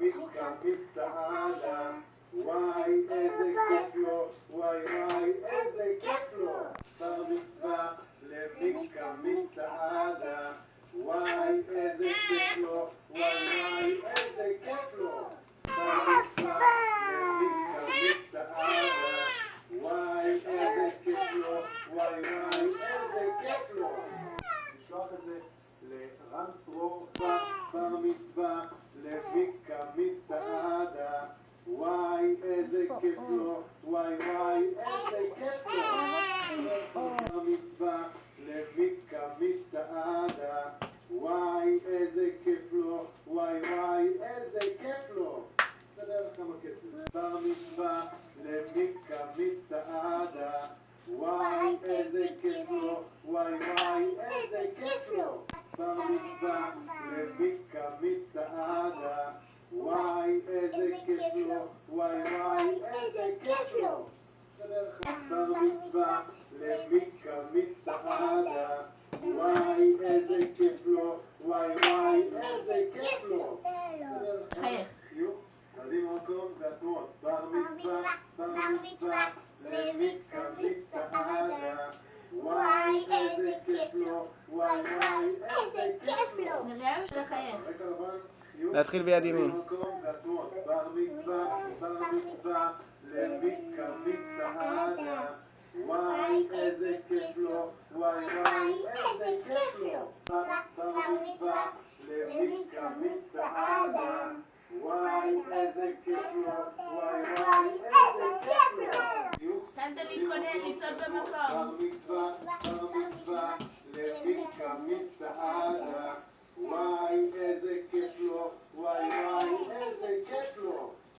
למיקה מסעדה, וואי איזה כיף לו, וואי וואי איזה כיף לו. בר מצווה למיקה מסעדה, וואי איזה כיף לו, וואי וואי איזה כיף לו. בר מצווה למיקה מסעדה, וואי איזה כיף לו, וואי וואי איזה כיף לו. נשלוח את זה לרם סרור, בר מצווה למיקה מסעדה, וואי איזה כיף לו, וואי וואי איזה כיף לו. בר מצווה למיקה מסעדה, וואי איזה כיף לו, וואי וואי איזה כיף לו. נדבר לך כמה כסף. בר מצווה למיקה מסעדה, וואי איזה כיף לו, וואי וואי איזה כיף לו. בר מצווה למיקה מסעדה, וואי איזה כיף לו, וואי וואי איזה כיף לו. בר מצווה למיקה מסעדה, וואי איזה כיף לו, וואי וואי איזה כיף לו. חייך. ילדים מקום והתנועות. בר מצווה למיקה מסעדה, וואי איזה כיף לו, וואי וואי איזה כיף לו. נראה של החייך. להתחיל ביד ימין. בר מצווה למיקה מסעדה, וואי איזה כיף לו, וואי וואי איזה כיף לו. בר מצווה למיקה מסעדה, וואי איזה כיף לו, וואי וואי